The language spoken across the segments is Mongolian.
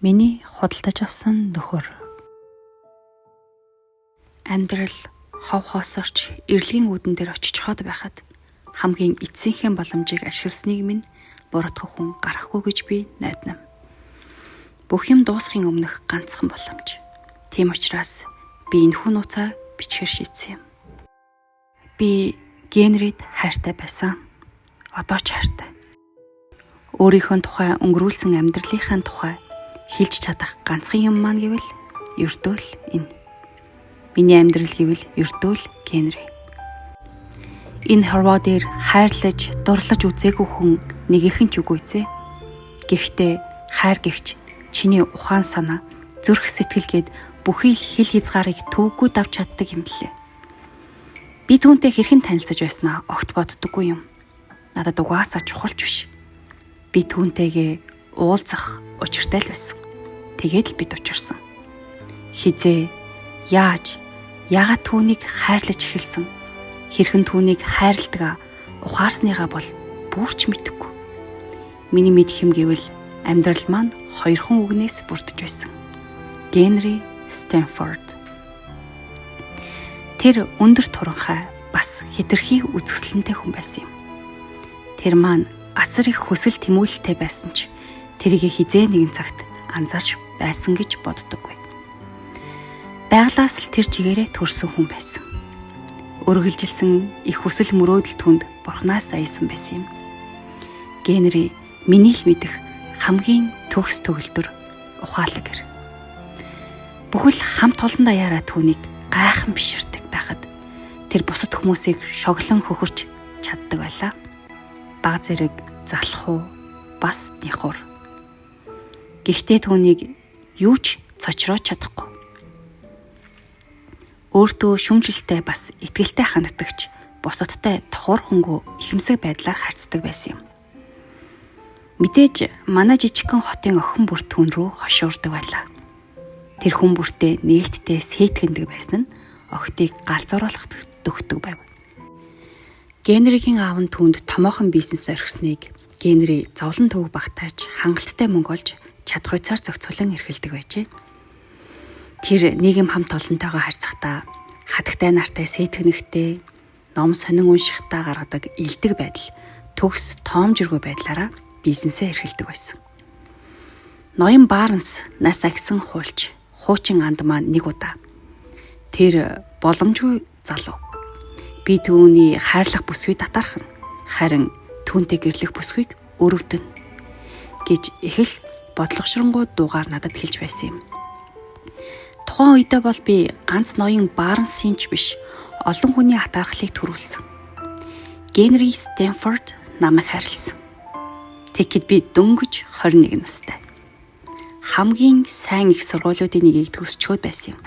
Миний худалдаж авсан нөхөр. Амьдрал хов хоосорч эрлийн үүдэн дээр очиж хоод байхад хамгийн эцсийнхэн боломжийг ашигласныг минь буруутгах хүн гарахгүй гэж би найднам. Бүх юм дуусахын өмнөх ганцхан боломж. Тийм учраас би энэхүү нууцаа бичгээр шийдсэн юм. Би Генрид хайртай байсан. Одоо ч хайртай. Өөрийнхөө тухай өнгөрүүлсэн амьдралынхаа тухай хэлж чадах ганцхан юм маань гэвэл ердөө л энэ. Миний амьдрал гэвэл ердөө л Генри. Энэ хорвоодэр хайрлаж, дурлаж үзээгүй хүн нэгийнхэн ч үгүй зэ. Гэхдээ хайр гихч чиний ухаан санаа, зүрх сэтгэлгээд бүхий хил хязгаарыг төвөггүй давж чаддаг юм лээ. Би түүнтэй хэрхэн танилцаж байснаа огт боддоггүй юм. Надад угаасаа чухалч биш. Би түүнтэйгээ уулзах учиртай л байсан. Тэгээд л бид учирсан. Хизээ, яаж, яагаад түүнийг хайрлаж эхэлсэн, хэрхэн түүнийг хайрладаг ухаарсныгаа бол бүрч мэдэхгүй. Миний мэдх юм гэвэл амьдрал маань хоёрхан үгнээс бүрдэж байсан. Генри Стэнфорд. Тэр өндөр туранхай бас хэтэрхий үзэсгэлэнтэй хүн байсан юм. Тэр маань асар их хүсэл тэмүүлэлтэй байсан ч тэрийг хизээ нэгэн цагт анзаарч байсан гэж боддоггүй. Байглаас л тэр чигээрээ төрсөн хүн байсан. Өргөлжилсэн их хүсэл мөрөөдөл түнд бурхнаас аясан байсан юм. Генри миний л мэдэх хамгийн төгс төгөлдөр ухаалаг гэр. Бүхэл хамт олон даяараа түүнийг гайхан биширдэг байхад тэр бусад хүмүүсийг шоглон хөхөрч чаддаг байлаа. Баг зэрэг залхуу бас нихур. Гэхдээ түүнийг юу ч цочроож чадахгүй. Өөртөө шүмжилтэй бас итгэлтэй ханддагч бусадтай тохуурхангүй ихэмсэг байдлаар харьцдаг байсан юм. Мэдээж манай жижигхэн хотын охин бүр түүн рүү хошуурдаг байлаа. Тэр хүн бүртээ нээлттэй сэтгэндэг байсан нь охидыг галзууруулах төгтөг байв. Генригийн аав нь түүнд томоохон бизнес орхисныг Генри зовлон төв багтааж хангалттай мөнгө олж чадхуйцаар зохицуулан эрхэлдэг байжээ. Тэр нийгэм хамт олонтойгоо харьцахдаа хатагтай нартай сэтгэнэгтэй, ном сонин уншихтаа гаргадаг илдэг байдал төгс тоомжиргүй байдлаараа бизнесээ эрхэлдэг байсан. Ноён Барнс нас агсан хуульч хуучин анд маань нэг удаа тэр боломжгүй залуу. Би түүний хайрлах бүсгүй татархна. Харин түүнтэй гэрлэх бүсгүйг өрөвдөн гэж их л бодлогошронгууд дуугаар надад хэлж байсан юм. Тухайн үедээ бол би ганц ноён Барнсын ч биш, олон хүний атаархлыг төрүүлсэн. Генри Стэнфорд намайг хайрлсан. Тэгэхэд би дөнгөж 21 настай. Хамгийн сайн их сургуулиудын нэгийг төгсчөөд байсан юм.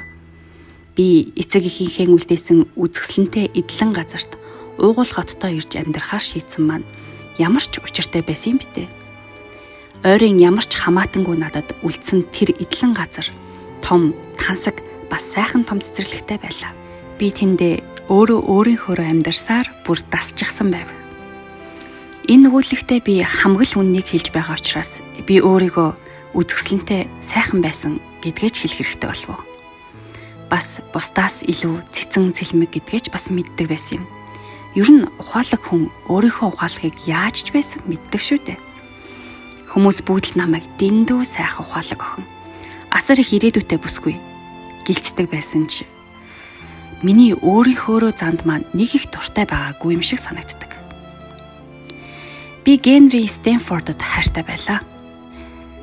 Би эцэг эхийнхээ үлдээсэн үзэсгэлэнтэй эдлэн газарт уугуул хоттой ирж амьдрахаар шийдсэн маань ямар ч учиртай байсан юм битээ. Ойрын ямар ч хамаатангүй надад үлдсэн тэр эдлэн газар том, тансаг, бас сайхан том цэцэрлэгтэй байлаа. Би тэндээ өөрийнхөө амьдарсаар бүр дасчихсан байв. Энэ өгүүлэгтээ би хамгал үннийг хэлж байгаа учраас би өөрийгөө үзэсгэлэнтэй сайхан байсан гэдгээ ч хэлэх хэрэгтэй болов. Бас бусдаас илүү цэцэн цэлмэг гэдгээ ч бас мэддэг байсан юм. Ер нь ухаалаг хүн өөрийнхөө ухаалгыг яаж ч байсан мэддэг шүү дээ. Хүмүүс бүгд л намайг дэндүү сайхан ухаалаг охин, асар их ирээдүйтэй бүсгүй гэлцдэг байсан ч миний өөрийнхөөрөө занд маань нэг их дуртай байгаагүй юм шиг санагддаг. Би Генри Стэнфордод хайртай байлаа.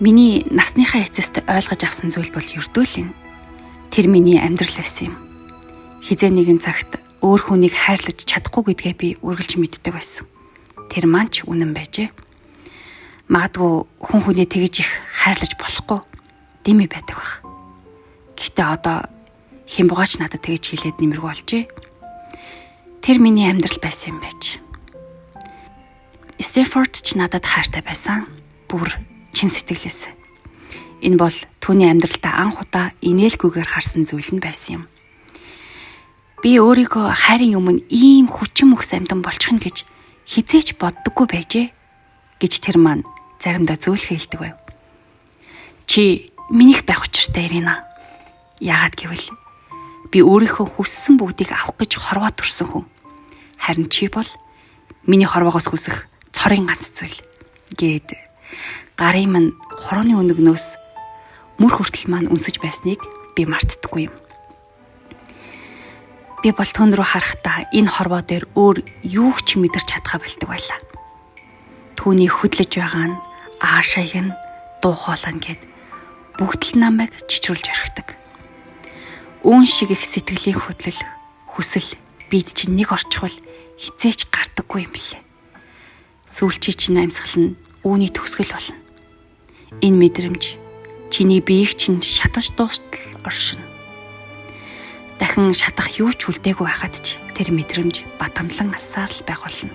Миний насныхаа эцэст ойлгож авсан зүйл бол ердөө л энэ. Тэр миний амьдрал байсан юм. Хизээ нэгэн цагт өөр хүнийг хайрлаж чадахгүй гэдгээ би үргэлж мэддэг байсан. Тэр маань ч үнэн байжээ. Магадгүй хүн хүнээ тэгж их хайрлаж болохгүй дими байдаг бах. Гэхдээ одоо хямбгаач надад тэгж хэлээд нэмэргүй болжээ. Тэр миний амьдрал байсан юм байж. Стэнфорд ч надад хайртай байсан. Бүр чин сэтгэлээс. Энэ бол түүний амьдралдаа анх удаа инээлгүйгээр харсан зүйл нь байсан юм. Би өөрийгөө хайрын өмнө ийм хүчин мөхс амьдан болчих нь гэж хизээч боддоггүй байжээ гэж тэр маань заримдаа зөөлхөн хэлдэг байв. Чи минийх байх учиртай Ирина. Яагаад гэвэл би өөрийнхөө хүссэн бүгдийг авах гэж хорвоо төрсөн хүн. Харин чи бол миний хорвоогоос хүсэх цорын ганц зүйл гээд гарын минь хорооны өнөгнөөс мөр хүртэл маань үнсэж байсныг би мартдаггүй юм. Би бол түн рүү харахтаа энэ хорвоо дээр өөр юу ч мэдэрч чадхаа болдог байлаа. Түүний хөдлөж байгаа нь аашааг нь дуу хоолой гэд бүгд л намайг чичрүүлж орхидог. Үүн шиг их сэтгэлийн хөдлөл, хүсэл бид чинь нэг орчхол хизээч гардаггүй юм лээ. Сүүлчий чинь амьсгал нь үүний төгсгөл болно. Энэ мэдрэмж чиний биеийг чинь шатаж дуустал оршино. Дахин шатах юу ч үлдээгүй байхад ч тэр мэдрэмж батамлан асаар л байх болно.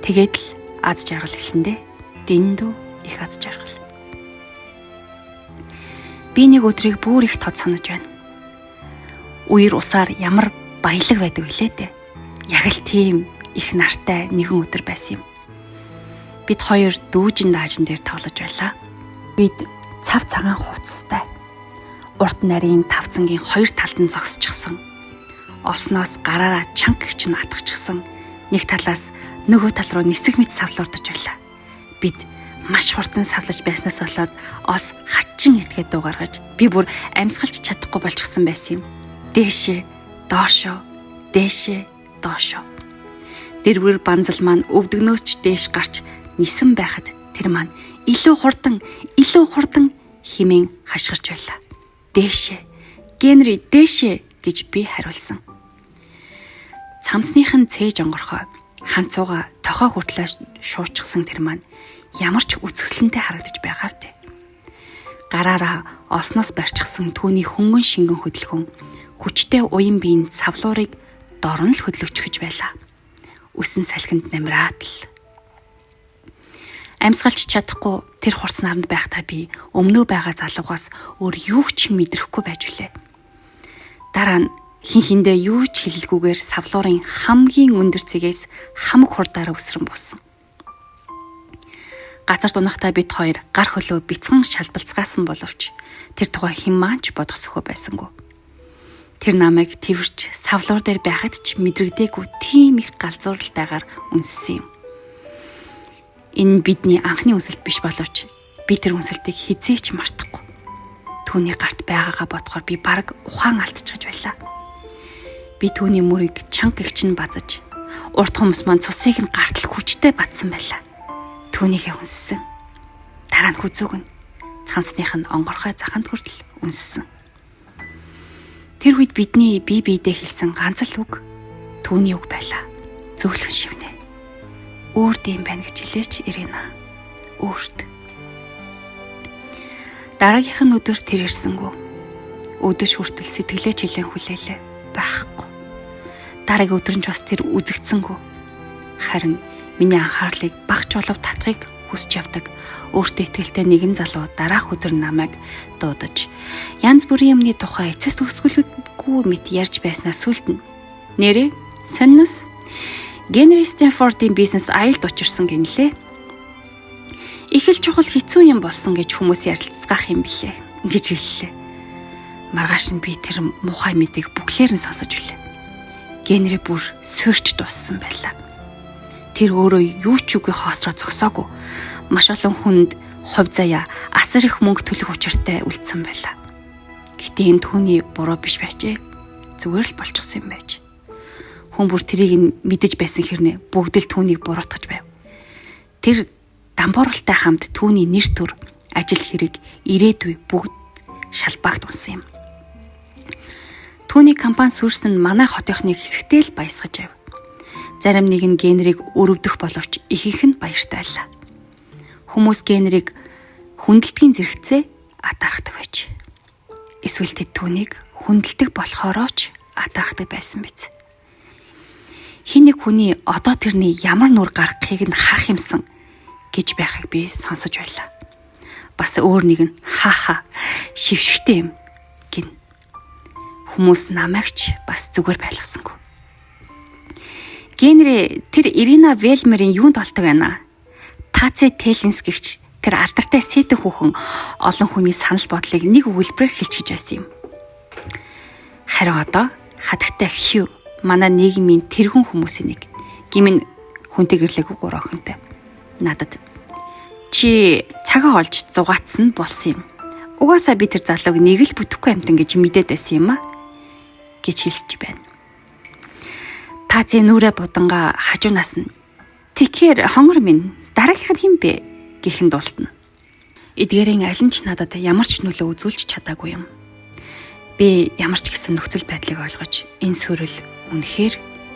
Тэгээд л аз жаргал эхлэндээ дэндүү их аз жаргал. Би нэг өдрийг бүр их тод санаж байна. Үер усаар ямар баялаг байдаг вүлээ дээ. Яг л тийм их нартай нэгэн өдөр байсан юм. Бид хоёр дүүжин даажин дээр тоглож байлаа. Бид цав цагаан хувцастай. Урт нарийн тавцангийн хоёр талд нь зогсчихсон. Олсноос гараараа чанга гिच нь атгачихсан. Нэг талаас нөгөө тал руу нисэх мэт савлуурдаж байлаа. Бид маш хурдан савлаж байснаас болоод ос хачин этгээд дуу гаргаж би бүр амьсгалж чадахгүй болчихсон байсан юм. Дээшээ, доошоо, дээшээ, доошоо. Дэрвэр банзал маань өвдөгнөөс ч дээш гарч нисэн байхад тэр маань илүү хурдан химэн хашгирч байлаа. Дээшээ, Генри дээшээ гэж би хариулсан. Цамцныхын цээж онгорхой ханцууга тохоо хүртлээ шуучсан тэр маань ямар ч үзэсгэлэнтэй харагдаж байгаа втэ. Гараараа осноос барьчихсан түүний хөнгөн шингэн хөдөлгөөн хүчтэй уян биеийн савлуурыг дорн л хөдлөвчгөж байлаа. Үсэн салхинд намраад л. Амьсгалж чадахгүй тэр хурц наранд байхдаа би өмнөө байгаа залуугаас өөр юу ч мэдрэхгүй байж үлээ. Дараа нь хинхэндээ юу ч хэлэлгүйгээр савлуурын хамгийн өндөр цэгээс хамаг хурдаараа өсрөн буусан. Газар дунахдаа бид хоёр гар хөлөө бяцхан шалбалцгаасан боловч тэр тухай хэн маань ч бодох сөхөө байсангүй. Тэр намайг твэрч савлуур дээр байхад ч мэдрэгдээгүй тийм их галзууралтайгаар үнссэн юм. Энэ бидний анхны үнсэлт биш боловч би тэр үнсэлтийг хизээч мартахгүй. Түүний гарт байгаагаа бодохоор би бараг ухаан алдчихж байлаа. Би түүний мөрийг чанга гिच нь базаж, урт хүмүүс маань цусыг нь гартал хүчтэй батсан байлаа. Түүнийхээ үнссэн. Дараа нь хүзүүг нь цамцных нь онгорхой заханд хүртэл үнссэн. Тэр үед бидний бие биедээ хэлсэн ганц л үг түүний үг байлаа. Зөвлөн шивнэ. Өөрд юм байна гэж хэлээч Ирина. Өөрд. Дараагийнх нь өдөр тэр ирсэнгүү. Өдөш хүртэл сэтгэлээ чилэн хүлээлээ. Байхгүй. Дараагийн өдөр нь бас тэр үзэгдсэнгүү. Харин миний анхаарлыг багч болов татахыг хүсч явдаг. Өөртөө итгэлтэй нэгэн залуу дараах өдөр намайг дуудаж янз бүрийн юмны тухай эцэс төгсгөлгүй мэт ярьж байснаас сүлдэн. Нэрээ сонноос Генри Стэнфордын бизнес аялд учирсан гинлээ. Их л чухал хэцүү юм болсон гэж хүмүүс ярилцгаах юм билээ гэж хэллээ. Маргааш нь би тэр муухай мэдээг бүглээр нь сонсож үлээ. Генри бүр суурч дууссан байлаа. Тэр өөрөө юу ч үгүй хоосроо зогсоогүй. Маш олон хүнд хувь заяа асар их мөнгө төлөх учиртай үлдсэн байлаа. Гэтэ энэ түүний буруу биш байжээ. Зүгээр л болчихсон юм байж. Хүн бүр тэрийг мэдэж байсан хэрнээ бүгд л түүнийг буруутгаж байв. Тэр дампууралтай хамт түүний нэр төр, ажил хэрэг, ирээдүй бүгд шалбаагт унсан юм. Түүний компани сүрсэн нь манай хотынхны хэсэгтэй л баясгаж байв. Зарим нэг нь Генриг өрөвдөх боловч ихэнх нь баяртайлаа. Хүмүүс Генриг хүндэлтгийн зэрэгцээ атаархдаг байж. Эсвэл тэд түүнийг хүндэлдэг болохоороо ч атаархдаг байсан биз. Хин нэг хүний одоо тэрний ямар нүр гаргахыг нь харах юмсан гэж байхыг би сонсож байлаа. Бас өөр нэг нь хаа шившгтэй юм гин. Хүмүүс намайг ч бас зүгээр байлгасангүй. Генри тэр Ирина Велмерийн юунд толдог байна? Пацэ Телинс гэгч тэр алдартай Сэтэн хүүхэн олон хүний санал бодлыг нэг өгүүлбэрээр хэлж гэж байсан юм. Харин одоо хатагтай Хью манай нийгмийн тэргүүн хүмүүсийн нэг гимн хүнтэй гэрлээгүй 3 охинтой. Надад чи цагаа олж зугаацсан болсон юм. Угаасаа би тэр залууг нэг л бүтэхгүй амтан гэж мэдээд байсан юм а гэж хэлсэж байна. Тази нүрэ буданга хажуунаас нь тэгэхээр хонгор минь дараагийнх нь хэн бэ гэхэн дуултана. Эдгээрийн аль нь ч надад ямар ч нөлөө үзүүлж чадаагүй юм. Би ямар ч гэсэн нөхцөл байдлыг ойлгож энэ сүрэл үнэхээр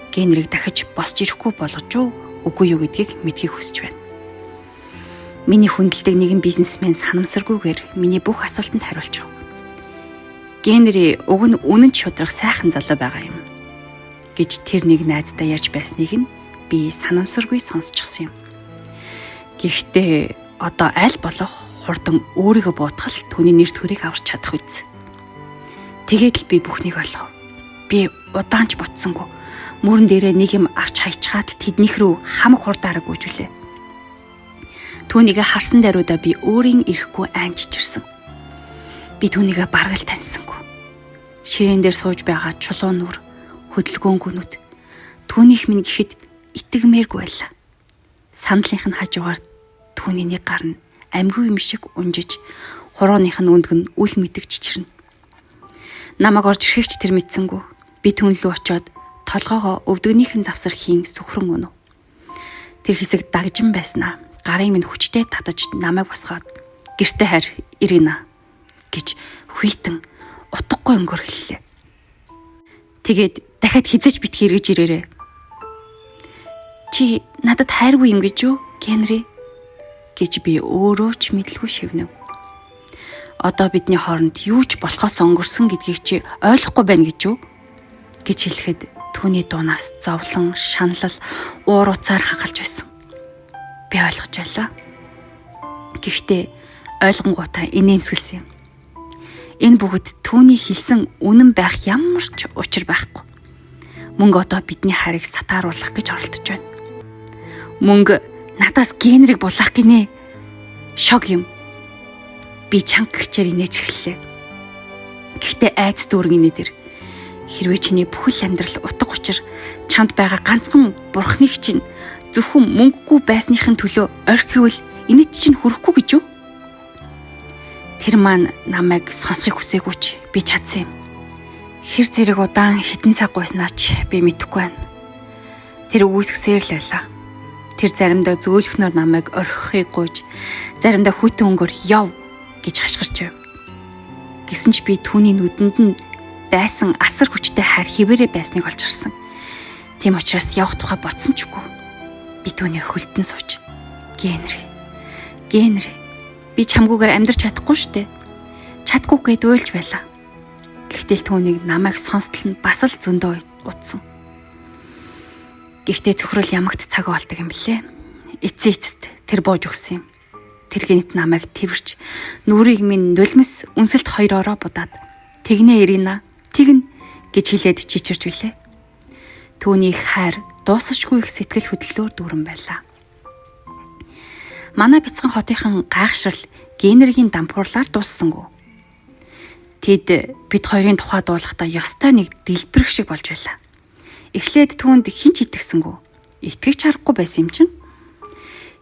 генерийг дахиж босч ирэхгүй болгож үгүй юу гэдгийг мэдхийг хүсэж байна. Миний хүндэлдэг нэгэн бизнесмен санамсаргүйгээр миний бүх асуултанд хариулж өгв. Генри уг нь үнэн ч шудрах сайхан залуу байгаа юм гэж тэр нэг найздаа ярьж байсныг нь би санамсаргүй сонсчихсон юм. Гэхдээ одоо аль болох хурдан өөрийгөө буутгал түүний нэр төрийг аварч чадах үз. Тэгээд л би бүхнийг ойлгов. Би удаанч ботсонгүй мөрөн дээрээ нэг юм авч хайчгаад тэднийх рүү хамаг хурдаараа гүйжүүлээ. Түүнийг харсан даруйдаа би өөрийн ирэхгүй айнчижирсэн. Би түүнийг бараг л таньсангүй. Ширээн дээр сууж байгаа чулуун нүр, хөдөлгөөнгүүнүүд түүнийх минь гэхэд итгэмээргүй байлаа. Сандлынх нь хажуугаар түүний нэг гар нь амьгүй юм шиг унжиж, хурууных нь өндг нь үл мэддэг чичирнэ. Намаг орж ирэхч тэр мэдсэнгүү. Би түүн лүү очиод толгоогоо өвдөгнийхэн завсархийн сүхрэн өнөв. Тэр хэсэг дагжин байснаа гарын минь хүчтэй татаж намайг босгоод гэртээ харь Ирина гэж хүйтэн утгагүй өнгөөр хэллээ. Тэгээд дахиад хизэж битгий эргэж ирээрээ. Чи надад хайргүй юм гэж юу, Генри? гэж би өөрөө ч мэдлгүй шивнэв. Одоо бидний хооронд юу ч болохоос өнгөрсөн гэдгийг чи ойлгохгүй байна гэж юу? гэж хэлэхэд түүний дуунаас зовлон, шаналл, уур уцаар хангалж байсан. Би ойлгож байлаа. Гэхдээ ойлгонгуудаа инээмсэглсэн юм. Энэ бүгд түүний хэлсэн үнэн байх ямар ч учир байхгүй. Мөнгө одоо бидний хайрыг сатааруулах гэж оролдож байна. Мөнгө надаас Генриг булаах гинэ. Шог юм. Би чанга гिचээр инээж эхэллээ. Гэхдээ айц дүүргийнэ дэр хэрвээ чиний бүхэл амьдрал утга учир чамд байгаа ганцхан бурхныг чинь зөвхөн мөнгөгүй байсныхын төлөө орхивол энэ чинь хүрэхгүй гэж юу? Тэр маань намайг сонсхийг хүсээгүй ч би чадсан юм. Хэр зэрэг удаан хитэн цаг гуйснаа ч би мэдэхгүй байна. Тэр үгүйсгсээр л байлаа. Тэр заримдаа зөөлхнөр намайг орхихыг гуйж, заримдаа хүйтэн өнгөөр яв гэж хашгирч байв. Гэсэн ч би түүний нүдэнд нь байсан асар хүчтэй хайр хിവэрэ байсныг олж харсан. Тийм учраас явах тухай бодсон ч үгүй. Би түүний хөлтөн сууж, Генри, би чамгүйгээр амьдрч чадахгүй штэ. Чадахгүй гэд уйлж байлаа. Гэхдээ түүнийг намайг сонстол нь бас л зөндөө утсан. Гэхдээ цөхрөл ямагт цаг болдог юм блэ. Эцэст тэр бууж өгсөн юм. Тэр гинт намайг тэрвэрч нүрийг минь нулимс үнсэлт хоёроороо будаад тэгнэ Ирина, тэгнэ гэж хэлээд чичирч билээ. Түүний хайр дуусахгүй их сэтгэл хөдлөлөөр дүүрэн байлаа. Манай бяцхан хотынхан гайхшрал Генригийн дампуурлаар дууссангүй. Тэд бид хоёрын тухай дуулахдаа ёстой нэг дэлбэрэх шиг болж байлаа. Эхлээд түүнд хинч итгэсэнгүү. Итгэж харахгүй байсан юм чинь.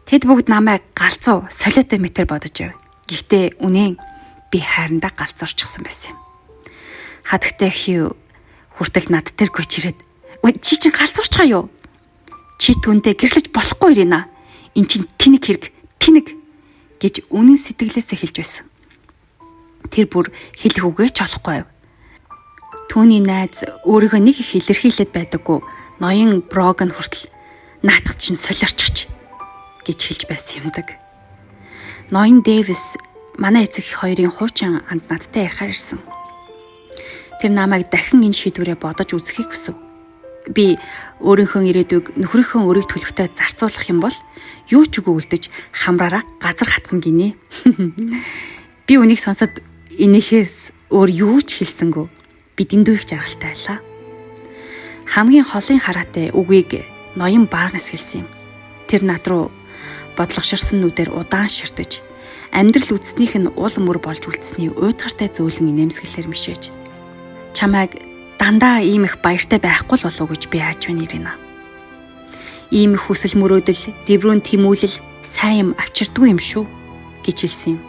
Тэд бүгд намайг галзуу солиотой метр бодож байв. Гэхдээ үнэн би хайрандаа галзуурчихсан байсан юм. Хатагтай Хью хүртэл над тэр гүчирээд чи чинь галзуурчгаа юу? Чи түүндээ гэрлэж болохгүй Ирина. Эн чинь тэнэг хэрэг, тэнэг гэж үнэн сэтгэлээсээ хэлж байсан. Тэр бүр хэлэх үгээ ч олохгүй байв. Түүний найз өөрийгөө нэг их илэрхийлээд байдаггүй ноён Брогн хүртэл наатах чинь солиорчч гэж хэлж байсан юмдаг. Ноён Дэвис манай эцэг хоёрын хуучин анд надтай ярихаар ирсэн. Тэр намайг дахин энэ шийдвэрээ бодож үзэхийг хүсв. Би өөрийнхөө ирээдүйг нөхрийнхөө өрийг төлөхтэй зарцуулах юм бол юу ч үгүй үлдэж хамраараа газар хатган гинэ. Би үнийг сонсоод энийхээс өөр юу ч хэлсэнгүү. Би дэндүү их жаргалтай байлаа. Хамгийн холын хараатай үгийг ноён Барнес хэлсэн юм. Тэр над руу бодлогоширсон нүдээр удаан ширтэж амьдрал үзснийх нь уул мөр болж үлдсэний уйдгартай зөөлөн инээмсэглэлээр мишээж. Чамайг дандаа ийм их баяртай байхгүй л болов уу гэж би ааж байна Ирина. Ийм их хүсэл мөрөөдөл, дэврүүн тэмүүлэл сайн юм авчирдгүй юм шүү гэж хэлсэн юм.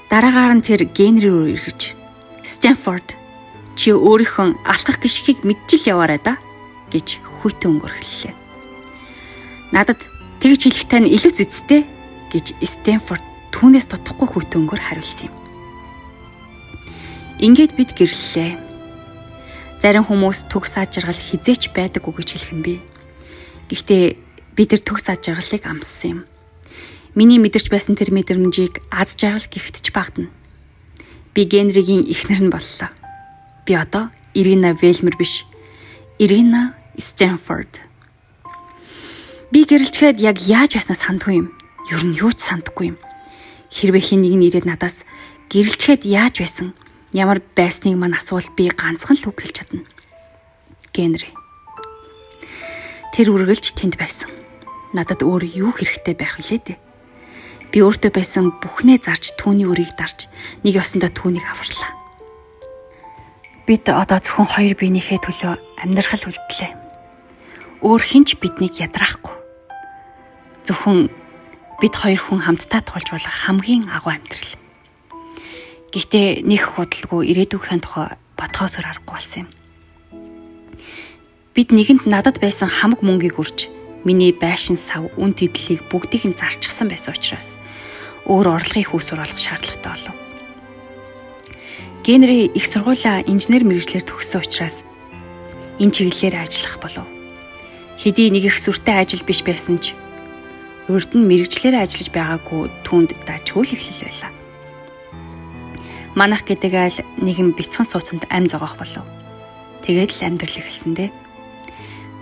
Дараагаар нь тэр Генри рүү эргэж Стэнфорд чи өөрийнхөө алхах гიშгийг мэдчил яваарай да гэж хүйтэн өнгөрхлээ. Надад тэгж хэлэх тань илүү зүцтэй гэж Стэнфорд түүнээс дутхгүй хүйтэн өнгөр хариулсан юм. Ингээд бид гэрлэлээ. Зарим хүмүүс төгс ажиргал хизээч байдаггүй гэж хэлэх юм би. Гэхдээ би тэр төгс ажиргалыг амссан юм. Миний мэдэрч байсан тэр мэдрэмжийг аз жаргал гихтж багтана. Би Генригийн эхнэр нь боллоо. Би одоо Ирина Велмер биш. Ирина Стэнфорд. Би гэрэлчгээд яг яаж байснаа сандгүй юм. Ер нь юу ч сандгүй юм. Хэрвээ хин нэг нь ирээд надаас гэрэлчгээд яаж байсан, ямар байсныг мань асуувал би ганцхан л үг хэлж чадна. Генри. Тэр үргэлж тэнд байсан. Надад өөр юу хэрэгтэй байх вүлээ дээ. Би өөртөө байсан бүхнээ зарж түүний өрийг дарж нэг ёсондоо түүнийг аварлаа. Бид одоо зөвхөн хоёр биенийхээ төлөө амьдрахал үлдлээ. Өөр хинч биднийг ядраахгүй. Зөвхөн бид хоёр хүн хамтдаа тулж болох хамгийн агуу амьдрал. Гэхдээ нэг худалгүй ирээдүйнхээ тухай бодхоос өөр аргагүй болсон юм. Бид нэгэнд надад байсан хамаг мөнгийг үрж миний байшин сав үн тэдлийг бүгдийг нь зарчихсан байсан учраас өөр орлогын хүүсвэр олох шаардлагатай болов. Генри их сургуулаа инженер мэргэжлэр төгссөн учраас энэ чиглэлээр ажиллах болов. Хэдий нэг их сүртэй ажил биш байсан ч урд нь мэргэжлэр ажиллаж байгаагүй түүнд дажгүй л эхлэл байлаа. Манах гэдэг айл нэгэн бяцхан сууцанд ам зогоох болов. Тэгээд л амьдрал эхэлсэн дээ.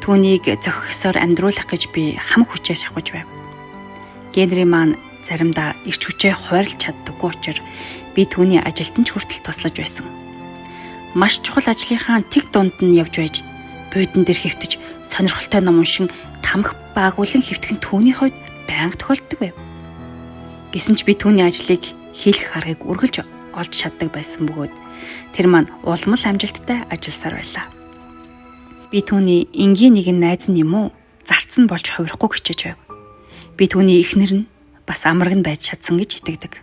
Түүнийг зохисоор амьдруулах гэж би хамаг хүчээ шахаж байв. Генри маань заримдаа ирч хүчээ хуваарлж чаддаггүй учраас би түүний ажилд нь ч хүртэл туслаж байсан. Маш чухал ажлынхаа тэг дунд нь явж байж буудан дээр хэвтэж сонирхолтой ном уншин тамхи баагуулан хэвтгэн түүний хувьд байнга тохиолддог байв. Гэсэн ч би түүний ажлыг хийх аргыг үргэлж олж чаддаг байсан бөгөөд тэр маань улмал амжилттай ажилласаар байлаа. Би түүний энгийн нэгэн найз нь юм уу? Зарц нь болж хувирахгүй хичээж байв. Би түүний эхнэр нь бас амраг нь байж чадсан гэж итгэдэг.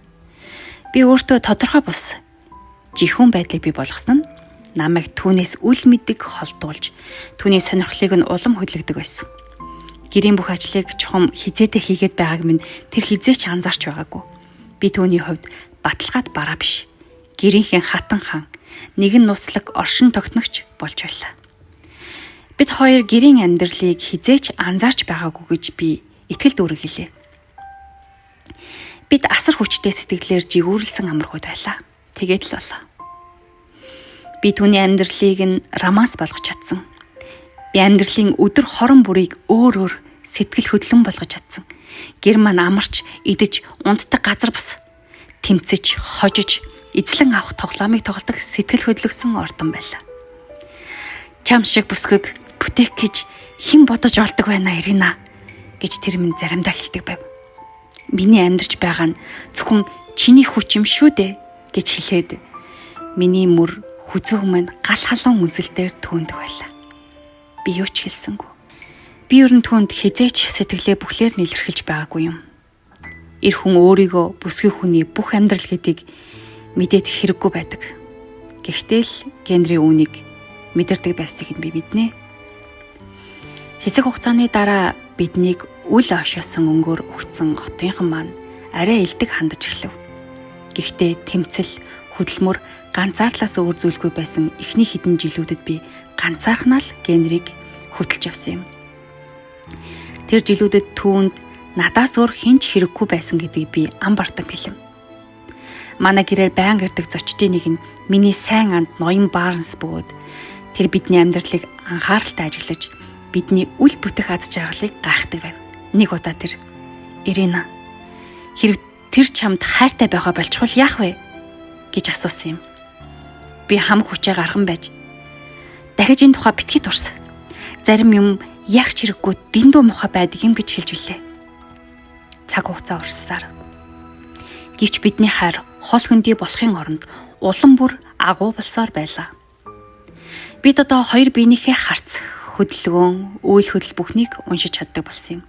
Би өөртөө тодорхой бус жихүүн байдлыг бий болгосон нь намайг түүнээс үл мэдэг холдуулж түүний сонирхлыг нь улам хөдлөгдөг байсан. Гэрийн бүх ажлыг чухам хизээдээ хийгээд байгааг минь тэр хизээч анзаарч байгаагүй. Би түүний хувьд баталгаад бараа биш. Гэрийнхээ хатан хаан, нэгэн нууцлаг оршин тогтногч болж байлаа. Бид хоёр гэрийн амьдралыг хизээч анзаарч байгаагүй гэж би итгэл дүүрэг хэлээ. Бид асар хүчтэй сэтгэлээр жигүүрлсэн амархуйд байлаа. Тэгээд л болоо. Би түүний амьдралыг нь романс болгож чадсан. Би амьдралын өдөр хорон бүрийг өөр сэтгэл хөдлөн болгож чадсан. Гэр маань амарч, идэж, унтдаг газар бус. Тэмцэж, хожиж, эзлэн авах тоглоомыг тоглодог сэтгэл хөдлөсөн ордон байлаа. Чам шиг бүсгүйг бүтээх гэж хэн бодож олдог байна Ирина гэж тэр минь заримдаа хэлдэг байв. Миний амьдарч байгаа нь зөвхөн чиний хүч юм шүү дээ гэж хэлээд миний мөр хүзүүг маань гал халуун үнсэлтээр төөндөг байлаа. Би юу ч хэлсэнгүй. Би ер нь түүнд хизээч сэтгэлээ бүхлээр нь илэрхийлж байгаагүй юм. Эр хүн өөрийгөө бүсгүй хүний бүх амьдрал гэдгийг мэдээд хэрэггүй байдаг. Гэхдээ л Генри үүнийг мэдэрдэг байсныг нь би мэднэ. Хэсэг хугацааны дараа биднийг үл хошоосон өнгөөр өгцөн хотынхан маань арай элдэг хандаж эхлэв. Гэхдээ тэмцэл, хөдөлмөр ганцаардлаас өөр зүйлгүй байсан эхний хэдэн жилүүдэд би ганцаархнаа л Генриг хөтлж явсан юм. Тэр жилүүдэд түүнд надаас өөр хинч хэрэггүй байсан гэдгийг би ам бартан хэлэв. Манай гэрээр байнга ирдэг зочдын нэг нь миний сайн анд ноён Барнс бөгөөд тэр бидний амьдралыг анхааралтай ажиглаж бидний үл бүтэх аз жаргалыг гайхдаг байв. Нэг удаа тэр Ирина хэрв тэр чамд хайртай байгаа болчихвол яах вэ гэж асуусан юм. Би хамаг хүчээ гарган байж дахиж энэ тухай битгий дурсан. Зарим юм ярих чирэггүй дэндүү муухай байдаг юм гэж хэлж билээ. Цаг хугацаа урссаар Гэвч бидний хайр хол хөндий болохын оронд улам бүр агуу болсоор байлаа. Бид одоо хоёр биенийхээ харц, хөдөлгөөн, үйл хөдлөл бүхнийг уншиж чаддаг болсон юм.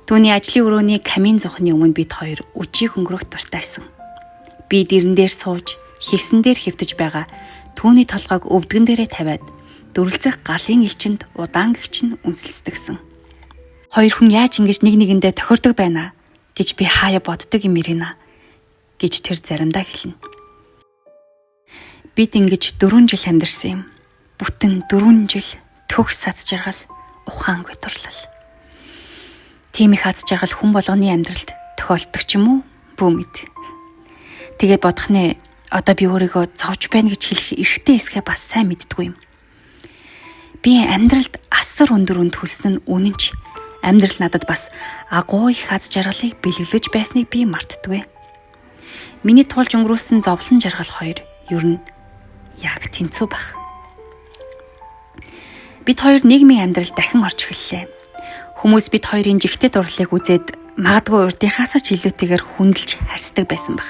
Түүний ажлын өрөөний камин зухны өмнө бид хоёр үжиг өнгөрөх дуртайсан. Би дэрэн дээр сууж, хевсэн дээр хэвтэж байгаа түүний толгойг өвдгөн дээрээ тавиад дүрлзэх галын элчинд удаан гэгч нь үнсэлцдэгсэн. Хоёр хүн яаж ингэж нэг нэгэндээ тохирдог байна гэж би хаяа боддог юм Ирина гэж тэр заримдаа хэлнэ. Бид ингэж 4 жил амьдарсан юм. Бүтэн 4 жил төгс сац жаргал, ухаангүй дурлал. Тийм их аз жаргал хүн болгоны амьдралд тохиолддог ч юм уу? Бүү мэд. Тэгээд бодох нэ, одоо би өөрийгөө зовж байна гэж хэлэх эрхтэй эсгээ бас сайн мэддэггүй юм. Би амьдралд асар өндөр үнд хөлсөн нь үнэн ч амьдрал надад бас агуу их аз жаргалыг бэлгэлж байсныг би мартдаггүй. Миний тулж өнгөрүүлсэн зовлон жаргал хоёр ер нь яг тэнцүү баг. Бид хоёр нийгмийн амьдралд дахин орж эхэллээ. Хүмүүс бид хоёрын жигтэй дурлалыг үзээд магадгүй урдынхаас ч илүүтэйгээр хүндэлж харьцдаг байсан баг.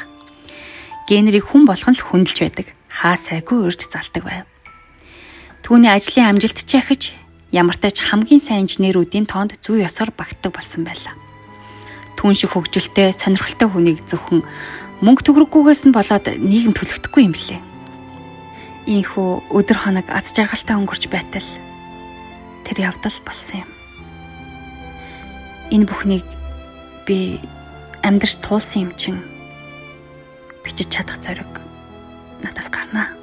Генрийг хүн болгон л хүндэлж байдаг. Хаа сайгүй урьж залдаг байв. Түүний ажлын амжилт ч ахиж ямартай ч хамгийн сайн инженерүүдийн тоонд зүй ёсоор багтдаг болсон байлаа. Түүн шиг хөгжилтэй, сонирхолтой хүнийг зөвхөн мөнгө төгрөггүйгээс нь болоод нийгэм төлөвдөхгүй юм блэ. Ийхүү өдөр хоног аз жаргалтай өнгөрч байтал тэр явдал болсон юм. Энэ бүхнийг би амьдарч туулсан юм чин бичиж чадах зориг надаас гарнаа.